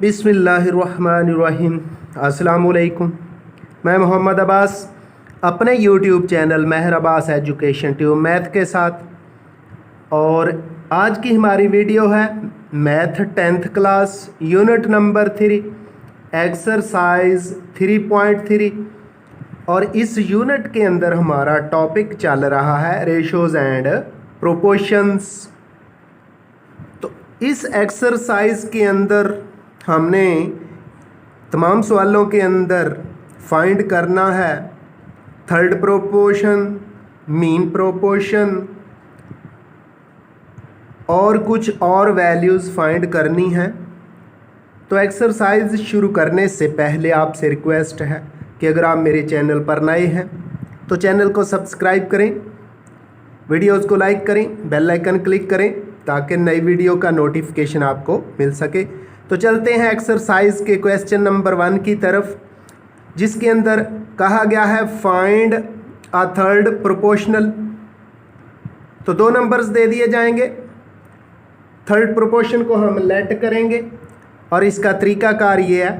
बिस्मिल्लाहिर्रहमानिर्रहीम। अस्सलामुअलैकुम। मैं मोहम्मद अब्बास अपने यूट्यूब चैनल महर अब्बास एजुकेशन ट्यूब मैथ के साथ, और आज की हमारी वीडियो है math 10th class unit number 3 exercise 3.3। और इस यूनिट के अंदर हमारा टॉपिक चल रहा है रेशोज़ एंड प्रोपोर्शंस। तो इस एक्सरसाइज के अंदर हमने तमाम सवालों के अंदर फाइंड करना है थर्ड प्रोपोर्शन, मीन प्रोपोर्शन और कुछ और वैल्यूज़ फाइंड करनी है। तो एक्सरसाइज शुरू करने से पहले आपसे रिक्वेस्ट है कि अगर आप मेरे चैनल पर नए हैं तो चैनल को सब्सक्राइब करें, वीडियोज़ को लाइक करें, बेल आइकन क्लिक करें ताकि नई वीडियो का नोटिफिकेशन आपको मिल सके। तो चलते हैं एक्सरसाइज के क्वेश्चन नंबर 1 की तरफ, जिसके अंदर कहा गया है फाइंड अ थर्ड प्रोपोर्शनल। तो दो नंबर्स दे दिए जाएंगे, थर्ड प्रोपोर्शन को हम लेट करेंगे और इसका तरीकाकार ये है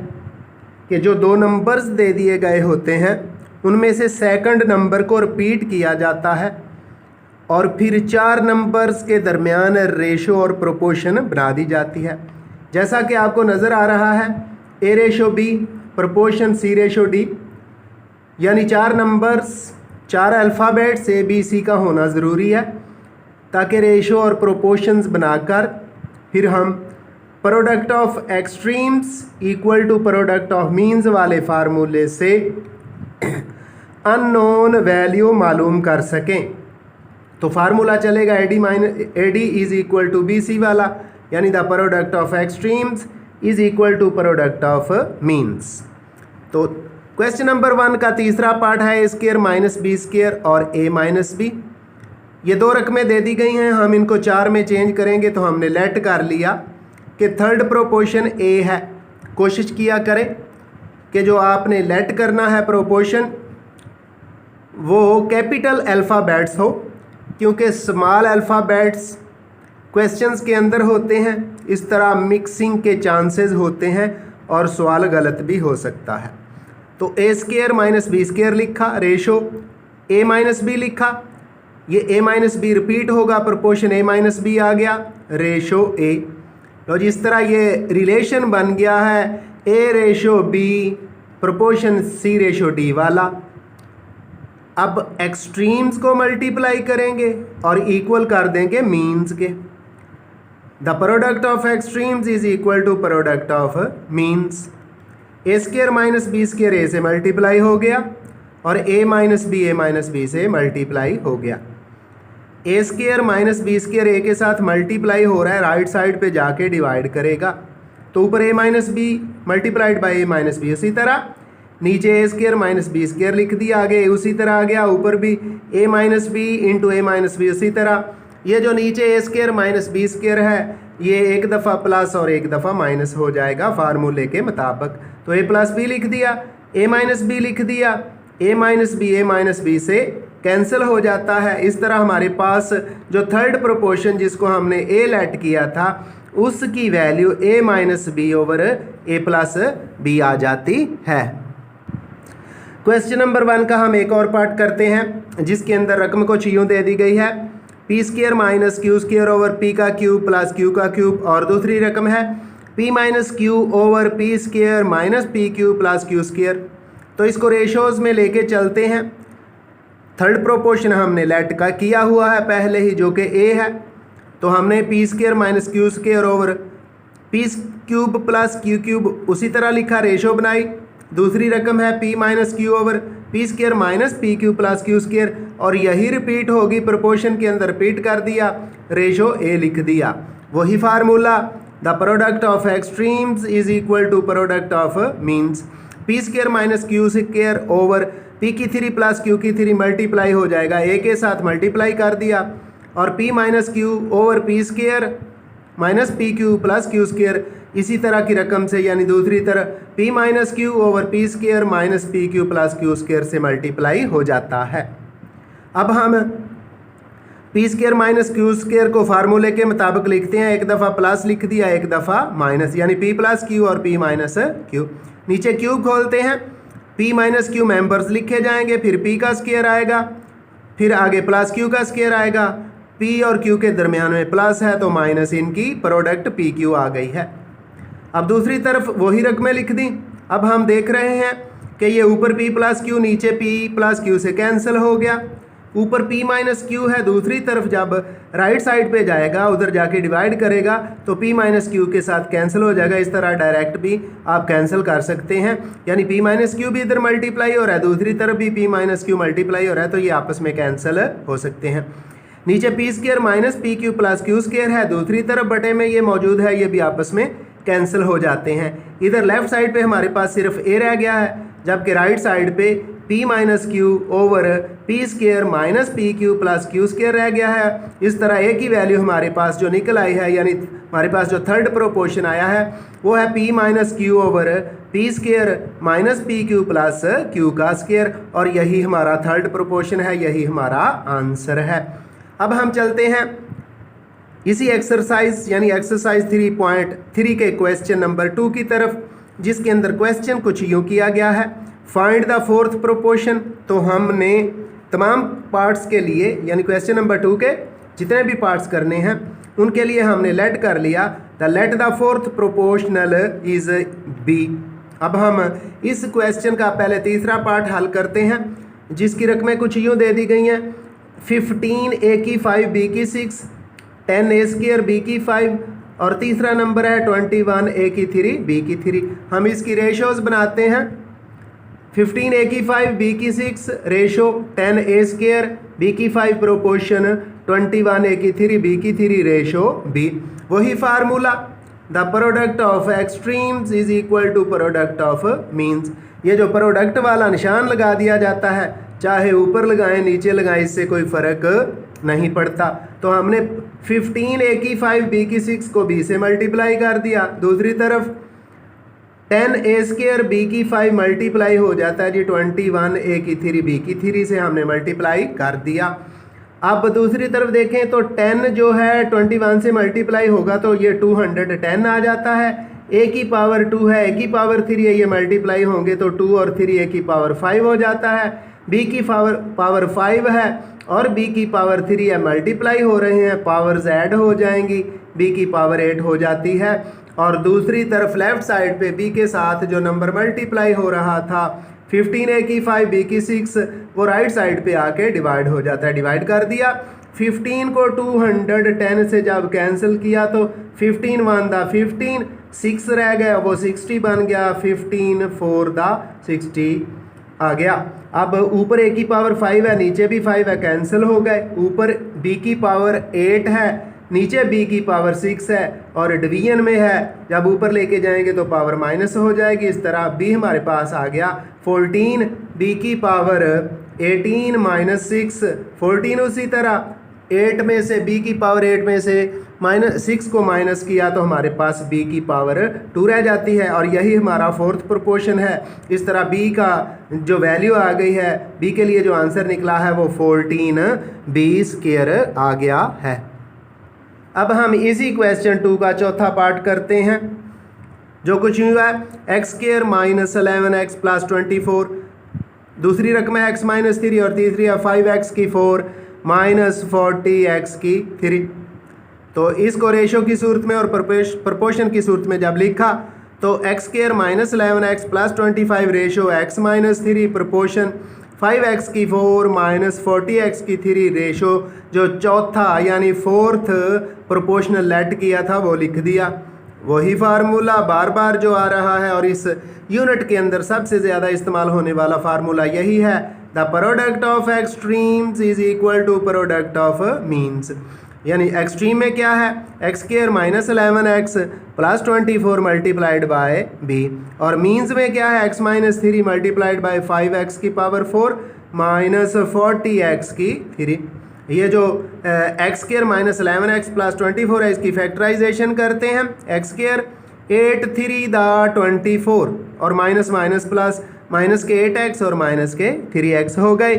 कि जो दो नंबर्स दे दिए गए होते हैं उनमें से सेकंड नंबर को रिपीट किया जाता है और फिर 4 नंबर्स के दरमियान रेशो और प्रोपोर्शन बना दी जाती है। जैसा कि आपको नज़र आ रहा है A ratio B proportion C ratio D, यानी 4 numbers 4 alphabets A B C का होना ज़रूरी है ताकि रेशो और प्रोपोर्शंस बनाकर फिर हम product of extremes equal to product of means वाले फार्मूले से अननोन वैल्यू मालूम कर सकें। तो फार्मूला चलेगा AD is equal to BC वाला, यानी the product of extremes is equal to product of means. तो क्वेश्चन नंबर 1 का तीसरा पार्ट है A² माइनस B² और A माइनस B। ये दो रकमें दे दी गई हैं, हम इनको 4 में चेंज करेंगे। तो हमने लेट कर लिया कि थर्ड प्रोपोर्शन A है। कोशिश किया करें कि जो आपने लेट करना है प्रोपोर्शन वो कैपिटल अल्फ़ाबेट्स हो, क्योंकि स्मॉल अल्फ़ाबेट्स क्वेश्चंस के अंदर होते हैं। इस तरह मिक्सिंग के चांसेस होते हैं और सवाल गलत भी हो सकता है। तो A² माइनस B² लिखा, रेशो A माइनस B लिखा, ये A माइनस B रिपीट होगा, प्रोपोर्शन A माइनस B आ गया, रेशो A। तो जिस तरह ये रिलेशन बन गया है A ratio B proportion C ratio D वाला। अब एक्सट्रीम्स को मल्टीप्लाई करेंगे और इक्वल कर देंगे मीन्स के। The product of extremes is equal to product of means. A² minus B² A से मल्टीप्लाई हो गया और A माइनस B से मल्टीप्लाई हो गया। A² माइनस B² A के साथ मल्टीप्लाई हो रहा है, राइट साइड पे जाके डिवाइड करेगा। तो ऊपर A minus B multiplied by A minus B, उसी तरह नीचे A² माइनस B² लिख दिया, आगे उसी तरह आ गया, ऊपर भी A minus B into A minus B उसी तरह। ये जो नीचे A² माइनस B² है ये एक दफ़ा प्लस और एक दफ़ा माइनस हो जाएगा फार्मूले के मुताबिक। तो A प्लस B लिख दिया, A माइनस B लिख दिया, A माइनस B से कैंसिल हो जाता है। इस तरह हमारे पास जो थर्ड प्रोपोर्शन जिसको हमने A लेट किया था उसकी value A minus B over A plus B आ जाती है। क्वेश्चन नंबर 1 का हम एक और पार्ट करते हैं, जिसके अंदर रकम कुछ यूँ दे दी गई है P² minus Q² over P का क्यूब प्लस Q का क्यूब, और दूसरी रकम है P minus Q over P² minus PQ plus Q²। तो इसको रेशोज़ में लेके चलते हैं। थर्ड प्रोपोर्शन हमने लेट का किया हुआ है पहले ही, जो कि A है। तो हमने P² minus Q² over P³ plus Q³ उसी तरह लिखा, रेशो बनाई। दूसरी रकम है P minus Q over P² minus PQ plus Q², और यही रिपीट होगी, प्रोपोर्शन के अंदर रिपीट कर दिया, रेशो A लिख दिया। वही formula the product of extremes is equal to product of means. P² minus Q² over P³ plus Q³ multiply हो जाएगा, A के साथ मल्टीप्लाई कर दिया, और P minus Q over P² minus PQ plus Q²। इसी तरह की रकम से, यानी दूसरी तरह P minus Q over P² minus PQ plus Q² से मल्टीप्लाई हो जाता है। अब हम P square minus Q square को फार्मूले के मुताबिक लिखते हैं, एक दफ़ा प्लस लिख दिया, एक दफ़ा माइनस, यानी पी प्लस क्यू और पी माइनस क्यू। नीचे क्यूब खोलते हैं, पी माइनस क्यू मेंबर्स लिखे जाएंगे, फिर पी का स्क्वायर आएगा, फिर आगे प्लस क्यू का स्क्वायर आएगा, पी और क्यू के दरमियान में प्लस है तो माइनस इनकी प्रोडक्ट पी क्यू आ गई है। अब दूसरी तरफ वही रकमें लिख दी। अब हम देख रहे हैं कि ये ऊपर पी प्लस क्यू, नीचे पी प्लस क्यू से कैंसिल हो गया, ऊपर p माइनस क्यू है, दूसरी तरफ जब राइट साइड पे जाएगा उधर जाके डिवाइड करेगा तो p माइनस क्यू के साथ कैंसिल हो जाएगा। इस तरह डायरेक्ट भी आप कैंसिल कर सकते हैं, यानी p माइनस क्यू भी इधर मल्टीप्लाई हो रहा है, दूसरी तरफ भी p माइनस क्यू मल्टीप्लाई हो रहा है, तो ये आपस में कैंसिल हो सकते हैं। नीचे P square minus P Q plus Q square है, दूसरी तरफ बटे में ये मौजूद है, ये भी आपस में कैंसिल हो जाते हैं। इधर लेफ्ट साइड पे हमारे पास सिर्फ a रह गया है, जबकि राइट साइड पे p minus Q over P square minus P Q plus Q square रह गया है। इस तरह a की वैल्यू हमारे पास जो निकल आई है, यानी हमारे पास जो थर्ड प्रोपोर्शन आया है वो है p minus Q over P square minus P Q plus Q का स्क्वायर, और यही हमारा थर्ड प्रोपोर्शन है, यही हमारा आंसर है। अब हम चलते हैं इसी एक्सरसाइज यानी एक्सरसाइज 3.3 के क्वेश्चन नंबर 2 की तरफ, जिसके अंदर क्वेश्चन कुछ यूँ किया गया है, फाइंड द फोर्थ प्रोपोर्शन। तो हमने तमाम पार्ट्स के लिए यानी क्वेश्चन नंबर 2 के जितने भी पार्ट्स करने हैं उनके लिए हमने लेट कर लिया, the let the fourth proportional is b. अब हम इस क्वेश्चन का पहले तीसरा पार्ट हल करते हैं, जिसकी रकमें कुछ यूँ दे दी गई हैं, 15 a की 5 b की 6, 10 a स्क्वायर b की 5 और तीसरा नंबर है 21 a की 3 b की 3। हम इसकी रेशोज बनाते हैं, 15 a की 5 b की 6 रेशो 10 a स्क्वायर b की 5 प्रोपोर्शन 21 a की 3 b की 3 रेशो b। वही formula, the product of extremes is equal to product of means. ये जो प्रोडक्ट वाला निशान लगा दिया जाता है, चाहे ऊपर लगाएं नीचे लगाएं, इससे कोई फ़र्क नहीं पड़ता। तो हमने 15 a की 5 b की 6 को b से मल्टीप्लाई कर दिया, दूसरी तरफ 10 a स्क्वायर b की 5 मल्टीप्लाई हो जाता है जी 21 a की 3 b की 3 से हमने मल्टीप्लाई कर दिया। अब दूसरी तरफ देखें तो 10 जो है 21 से मल्टीप्लाई होगा तो ये 210 आ जाता है, a की पावर 2 है, a की पावर 3 है, ये मल्टीप्लाई होंगे तो 2 और 3 a की पावर 5 हो जाता है, b की पावर 5 है और b की पावर 3 है, मल्टीप्लाई हो रहे हैं, पावर्स ऐड हो जाएंगी, b की पावर 8 हो जाती है। और दूसरी तरफ लेफ्ट साइड पे b के साथ जो नंबर मल्टीप्लाई हो रहा था 15 a की 5 b की 6, वो राइट साइड पे आके डिवाइड हो जाता है, डिवाइड कर दिया। 15 को 210 से जब कैंसिल किया तो 15 1 दा 15, 6 रह गया वो 60 बन गया, 15 4 दा 60 आ गया। अब ऊपर a की पावर 5 है, नीचे भी 5 है, कैंसिल हो गए, ऊपर b की पावर 8 है, नीचे b की पावर 6 है और डिवीजन में है, जब ऊपर लेके जाएंगे तो पावर माइनस हो जाएगी। इस तरह b हमारे पास आ गया 14, b की पावर 18 माइनस 6, 14 उसी तरह 8 में से b की पावर 8 में से -6 को माइनस किया तो हमारे पास b की पावर 2 रह जाती है, और यही हमारा फोर्थ प्रोपोर्शन है। इस तरह b का जो वैल्यू आ गई है, b के लिए जो आंसर निकला है वो 14 b स्क्वायर आ गया है। अब हम इसी क्वेश्चन 2 का चौथा पार्ट करते हैं, जो कुछ हुआ है x square minus 11x plus 24, दूसरी रकम है x माइनस 3 और तीसरी है 5x की 4 माइनस 40x की 3। तो इसको रेशो की सूरत में और प्रपोर्शन की सूरत में जब लिखा तो x square minus 11x plus 25 ratio x minus 3 proportion 5x की 4 माइनस 40x की 3 रेशो जो चौथा यानी फोर्थ प्रोपोर्शनल लेट किया था वो लिख दिया। वही फार्मूला बार बार जो आ रहा है, और इस यूनिट के अंदर सबसे ज़्यादा इस्तेमाल होने वाला फार्मूला यही है, the product of extremes is equal to product of means. यानी एक्सट्रीम में क्या है, x square minus 11x plus 24 multiplied by b, और मीन्स में क्या है x minus 3 multiplied by 5x की पावर 4 माइनस 40x की 3। ये जो x square minus 11x plus 24 है, इसकी फैक्टराइजेशन करते हैं, एक्स स्क्वायर 8 3 दा 24 और माइनस माइनस प्लस, माइनस के 8x और माइनस के 3x हो गए।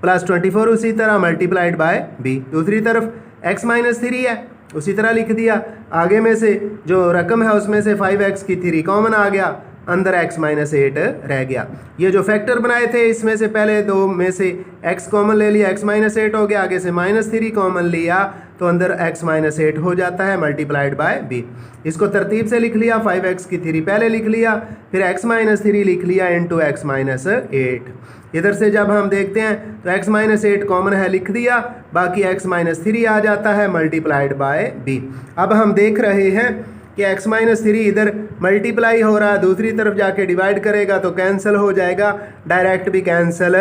प्लस 24 उसी तरह मल्टीप्लाइड बाय बी। दूसरी तरफ x माइनस 3 है, उसी तरह लिख दिया। आगे में से जो रकम है उसमें से 5x की 3 कॉमन आ गया, अंदर x माइनस 8 रह गया। ये जो फैक्टर बनाए थे इसमें से पहले दो में से x कॉमन ले लिया, x माइनस 8 हो गया, आगे से माइनस 3 कॉमन लिया तो अंदर x माइनस 8 हो जाता है मल्टीप्लाइड बाय b। इसको तरतीब से लिख लिया, 5x की 3 पहले लिख लिया, फिर x माइनस 3 लिख लिया इंटू x माइनस 8। इधर से जब हम देखते हैं तो x माइनस 8 कॉमन है, लिख दिया, बाकी x माइनस 3 आ जाता है मल्टीप्लाइड बाय b। अब हम देख रहे हैं कि x माइनस 3 इधर मल्टीप्लाई हो रहा है, दूसरी तरफ जाके डिवाइड करेगा तो कैंसिल हो जाएगा, डायरेक्ट भी कैंसिल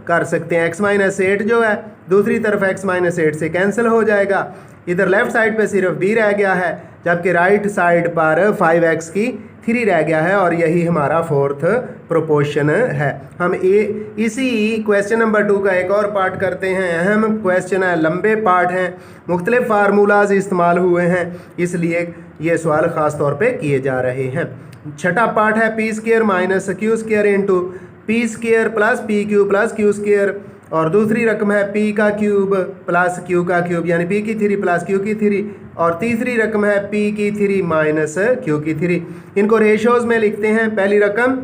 कर सकते हैं। x माइनस 8 जो है दूसरी तरफ x माइनस 8 से कैंसिल हो जाएगा। इधर लेफ्ट साइड पे सिर्फ b रह गया है, जबकि राइट साइड पर 5x की 3 रह गया है और यही हमारा फोर्थ प्रोपोर्शन है। हम इसी क्वेश्चन नंबर 2 का एक और पार्ट करते हैं। अहम क्वेश्चन है, लंबे पार्ट हैं, मुख्तलिफ फार्मूलाज इस्तेमाल हुए हैं, इसलिए ये सवाल ख़ास तौर पे किए जा रहे हैं। छठा पार्ट है P square minus Q square into P square plus P Q plus Q square, और दूसरी रकम है p का क्यूब प्लस q का क्यूब यानी p की 3 प्लस q की 3, और तीसरी रकम है p की 3 माइनस q की 3। इनको रेशोज में लिखते हैं। पहली रकम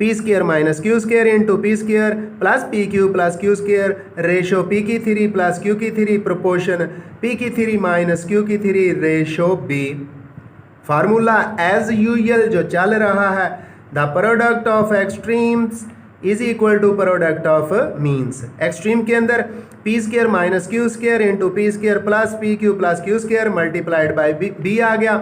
p square minus Q square into P square plus P Q plus Q square, ratio p की 3 प्लस q की 3 प्रोपोर्शन p की 3 माइनस q की 3 ratio b। Formula as usual जो चल रहा है, the product of extremes is equal to product of means. Extreme के अंदर P square minus Q square into P square plus P Q plus Q square multiplied by B आ गया।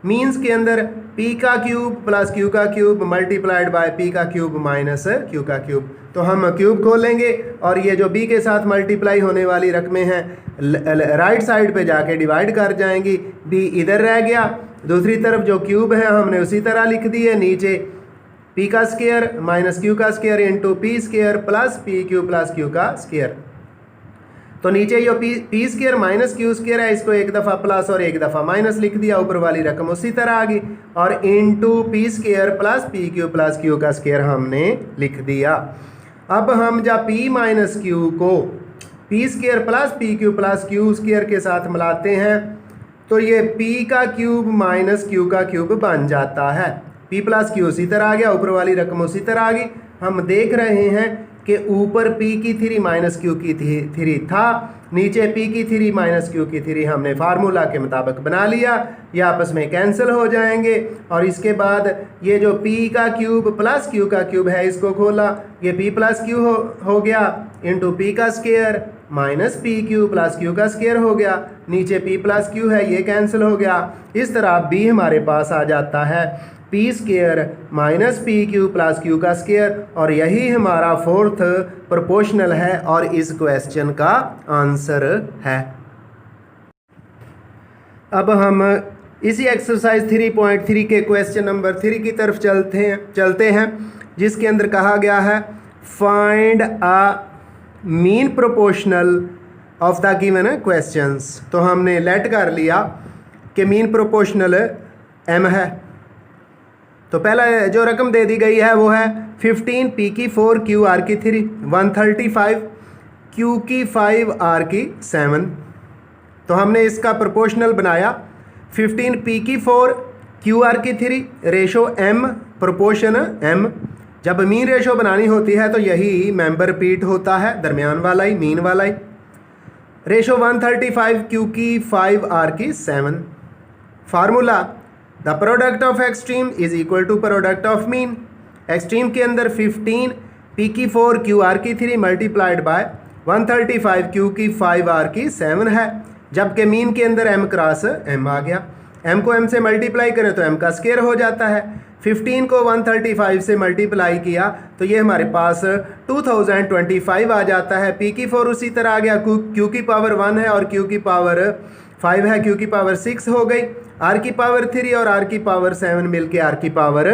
Means के अंदर p का क्यूब प्लस q का cube multiplied by p का cube minus q का क्यूब। तो हम क्यूब खोलेंगे और ये जो b के साथ मल्टीप्लाई होने वाली रकमें हैं राइट साइड पे जाके डिवाइड कर जाएंगी, b इधर रह गया, दूसरी तरफ जो क्यूब है हमने उसी तरह लिख दी है, नीचे p का स्क्वायर माइनस q का square into P square plus P Q plus Q का स्क्वायर। तो नीचे जो P square minus Q square है इसको एक दफ़ा प्लस और एक दफ़ा माइनस लिख दिया, ऊपर वाली रकम उसी तरह आ गई, और into P square plus P Q plus Q का स्क्वायर हमने लिख दिया। अब हम जब p माइनस क्यू को P square plus P Q plus Q square के साथ मिलाते हैं तो ये p का क्यूब माइनस q का क्यूब बन जाता है। p प्लस क्यू उसी तरह आ गया, ऊपर वाली रकम उसी तरह आ गई। हम देख रहे हैं कि ऊपर p की 3 माइनस q की 3 था, नीचे p की 3 माइनस q की 3 हमने फार्मूला के मुताबिक बना लिया, ये आपस में कैंसिल हो जाएंगे। और इसके बाद ये जो p का क्यूब प्लस q का क्यूब है इसको खोला, ये p प्लस क्यू हो गया इंटू p का square minus P Q plus Q का स्क्वायर हो गया, नीचे p प्लस क्यू है ये कैंसिल हो गया। इस तरह b हमारे पास आ जाता है P square minus P Q plus Q का स्क्वायर, और यही हमारा फोर्थ प्रोपोर्शनल है और इस क्वेश्चन का आंसर है। अब हम इसी एक्सरसाइज 3.3 के क्वेश्चन नंबर 3 की तरफ चलते हैं जिसके अंदर कहा गया है find a mean proportional of the given questions. तो हमने लेट कर लिया कि मीन प्रोपोर्शनल m है। तो पहला जो रकम दे दी गई है वो है 15 p की 4 q r की 3 135 q की 5 r की 7। तो हमने इसका प्रोपोर्शनल बनाया 15 p की 4 q r की 3 रेशो m प्रोपोर्शन m। जब मीन रेशो बनानी होती है तो यही मेंबर रिपीट होता है, दरमियान वाला ही मीन वाला ही। रेशो 135 q की 5 r की 7। Formula the product of extreme is equal to product of mean. Extreme के अंदर 15 p की 4 q r की 3 मल्टीप्लाइड बाय 135 q की 5 r की 7 है, जबकि मीन के अंदर m क्रॉस m आ गया। m को m से मल्टीप्लाई करें तो m का स्क्वायर हो जाता है। 15 को 135 से मल्टीप्लाई किया तो ये हमारे पास 2025 आ जाता है। p की 4 उसी तरह आ गया, q की पावर 1 है और q की पावर 5 है, q की पावर 6 हो गई, r की पावर 3 और r की पावर 7 मिलके r की पावर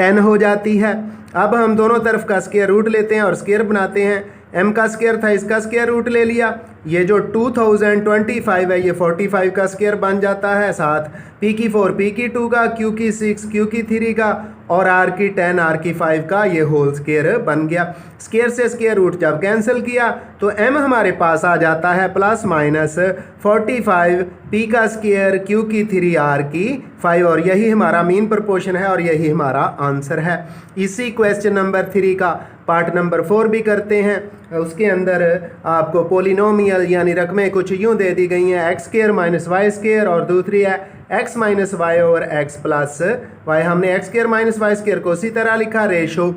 10 हो जाती है। अब हम दोनों तरफ का स्क्वायर रूट लेते हैं और स्क्वायर बनाते हैं। m का स्क्वायर था, इसका स्क्वायर रूट ले लिया, ये जो 2025 है ये 45 का स्क्वायर बन जाता है, साथ p की 4 p की 2 का, q की 6 q की 3 का और r की 10 r की 5 का ये होल स्क्वायर बन गया। स्क्वायर से स्क्वायर रूट जब कैंसिल किया तो m हमारे पास आ जाता है प्लस माइनस 45 p का स्क्वायर q की 3 r की 5 और यही हमारा मीन प्रोपोर्शन है और यही हमारा आंसर है। इसी क्वेश्चन नंबर 3 का पार्ट नंबर 4 भी करते हैं। उसके अंदर आपको पोलिनोमियल यानी रकमें कुछ यूँ दे दी गई हैं, X square minus Y square और दूसरी है x minus Y over x plus Y. हमने X square minus Y square को उसी तरह लिखा, ratio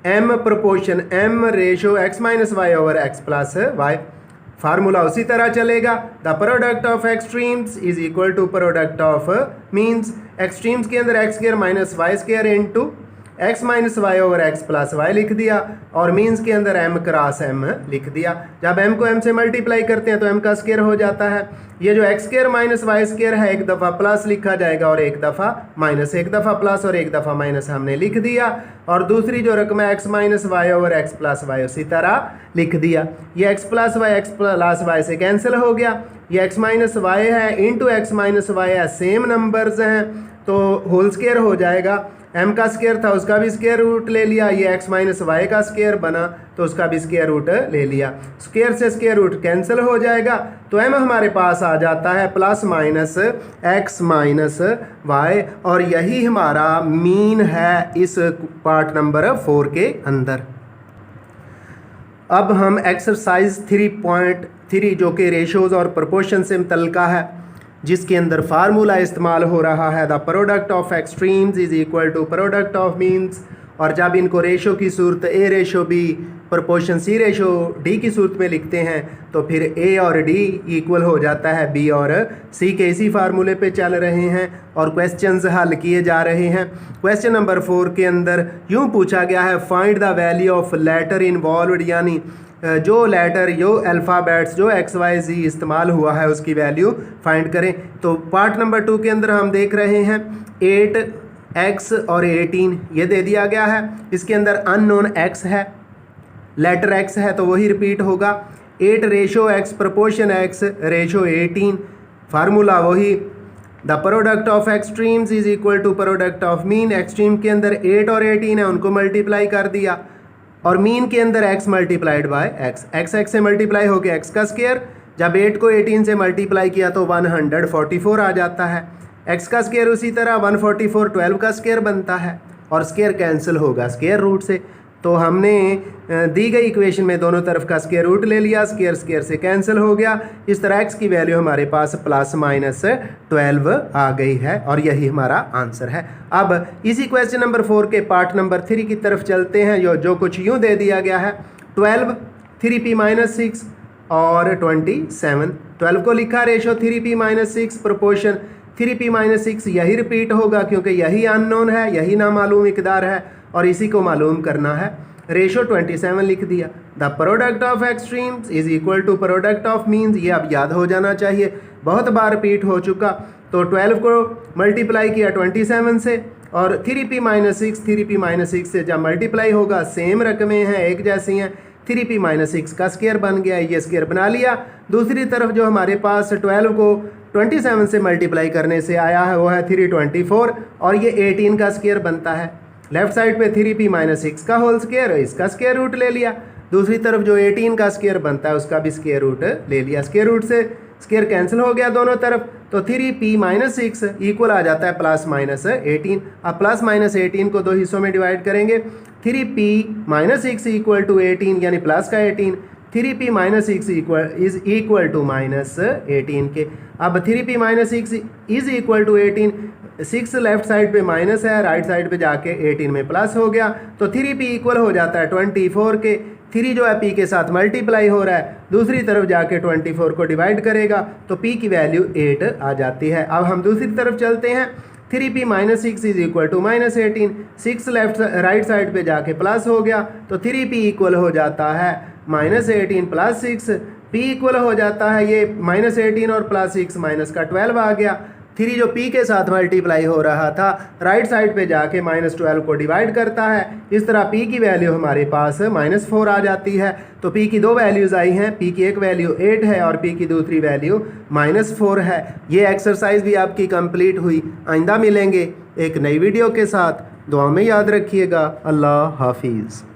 M proportion M ratio X minus Y over x plus Y. Formula उसी तरह चलेगा, the product of extremes is equal to product of means. Extremes के अंदर X square minus Y square into x minus Y over x plus Y लिख दिया और means के अंदर m क्रॉस m लिख दिया। जब m को m से मल्टीप्लाई करते हैं तो m का स्क्वायर हो जाता है। ये जो x square minus Y square है एक दफ़ा प्लस लिखा जाएगा और एक दफ़ा माइनस, एक दफ़ा प्लस और एक दफ़ा माइनस हमने लिख दिया। और दूसरी जो रकम है x minus Y over x plus y उसी तरह लिख दिया। ये एक्स प्लस वाई से कैंसिल हो गया। ये एक्स माइनस वाई है इंटू एक्स माइनस वाई है, सेम नंबर्स हैं तो होल स्क्वायर हो जाएगा। m का स्क्वायर था उसका भी स्क्वायर रूट ले लिया, ये x माइनस वाई का स्क्वायर बना तो उसका भी स्क्वायर रूट ले लिया। स्क्वायर से स्क्वायर रूट कैंसिल हो जाएगा तो m हमारे पास आ जाता है plus minus x minus y और यही हमारा मीन है इस पार्ट नंबर 4 के अंदर। अब हम एक्सरसाइज 3.3 जो कि रेशोज़ और प्रोपोर्शन से मुतल्लिका है, जिसके अंदर फार्मूला इस्तेमाल हो रहा है the product of extremes is equal to product of means. और जब इनको रेशो की सूरत a ratio b proportion c ratio d की सूरत में लिखते हैं तो फिर a और d इक्वल हो जाता है b और c के। इसी फार्मूले पे चल रहे हैं और क्वेश्चंस हल किए जा रहे हैं। क्वेश्चन नंबर 4 के अंदर यूँ पूछा गया है find the value of letter involved, यानी जो लेटर जो अल्फ़ाबेट्स जो एक्स वाई जी इस्तेमाल हुआ है उसकी वैल्यू फाइंड करें। तो पार्ट नंबर 2 के अंदर हम देख रहे हैं 8x और 18 ये दे दिया गया है। इसके अंदर अननोन x है, लेटर x है तो वही रिपीट होगा। 8 ratio x proportion x ratio 18, formula वही the product of extremes is equal to product of mean. Extreme के अंदर 8 और 18 है उनको मल्टीप्लाई कर दिया और मीन के अंदर x मल्टीप्लाइड बाय x से मल्टीप्लाई हो गया x का स्क्वायर। जब 8 को 18 से मल्टीप्लाई किया तो 144 आ जाता है। x का स्क्वायर उसी तरह 144 12 का स्क्वायर बनता है और स्क्वायर कैंसिल होगा स्क्वायर रूट से। तो हमने दी गई इक्वेशन में दोनों तरफ का स्क्वायर रूट ले लिया, स्क्वायर स्क्वायर से कैंसिल हो गया। इस तरह x की वैल्यू हमारे पास प्लस माइनस 12 आ गई है और यही हमारा आंसर है। अब इसी क्वेश्चन नंबर 4 के पार्ट नंबर 3 की तरफ चलते हैं। जो कुछ यूँ दे दिया गया है 12 3p माइनस 6 और 27। 12 को लिखा ratio 3p minus 6 proportion 3p minus 6, यही रिपीट होगा क्योंकि यही अननोन है, यही नामालूम इकदार है और इसी को मालूम करना है। रेशो 27 लिख दिया। The product of extremes is equal to product of means, ये अब याद हो जाना चाहिए, बहुत बार रिपीट हो चुका। तो 12 को मल्टीप्लाई किया 27 से और 3p माइनस 6 से जब मल्टीप्लाई होगा सेम रकमें हैं, एक जैसी हैं। 3p माइनस 6 का स्क्वायर बन गया, ये स्क्वायर बना लिया। दूसरी तरफ जो हमारे पास 12 को 27 से मल्टीप्लाई करने से आया है वो है 324 और ये 18 का स्क्वायर बनता है। लेफ्ट साइड पे 3p माइनस 6 का होल स्क्वायर, इसका स्क्वायर रूट ले लिया। दूसरी तरफ जो 18 का स्क्वायर बनता है उसका भी स्क्वायर रूट ले लिया। स्क्वायर रूट से स्क्वायर कैंसिल हो गया दोनों तरफ तो 3p माइनस 6 इक्वल आ जाता है प्लस माइनस 18। अब प्लस माइनस 18 को दो हिस्सों में डिवाइड करेंगे। 3p माइनस 6 इक्वल टू 18 यानी प्लस का 18, 3p minus 6 is equal to minus 18 के। अब 3p minus 6 is equal to 18, 6 left side पे माइनस है, राइट साइड पे जाके 18 में प्लस हो गया तो 3p इक्वल हो जाता है 24 के। 3 जो है p के साथ मल्टीप्लाई हो रहा है, दूसरी तरफ जाके 24 को डिवाइड करेगा तो p की वैल्यू 8 आ जाती है। अब हम दूसरी तरफ चलते हैं। 3p minus 6 is equal to minus 18, 6 right side पे जाके प्लस हो गया तो 3p इक्वल हो जाता है माइनस 18 प्लस 6। p इक्वल हो जाता है ये माइनस 18 और प्लस 6 माइनस का 12 आ गया। 3 जो p के साथ मल्टीप्लाई हो रहा था राइट साइड पे जाके -12 को डिवाइड करता है। इस तरह p की वैल्यू हमारे पास -4 आ जाती है। तो p की दो वैल्यूज़ आई हैं, p की एक वैल्यू 8 है और p की दूसरी वैल्यू -4 है। ये एक्सरसाइज भी आपकी कंप्लीट हुई। आइंदा मिलेंगे एक नई वीडियो के साथ। दुआ में याद रखिएगा। अल्लाह हाफिज़।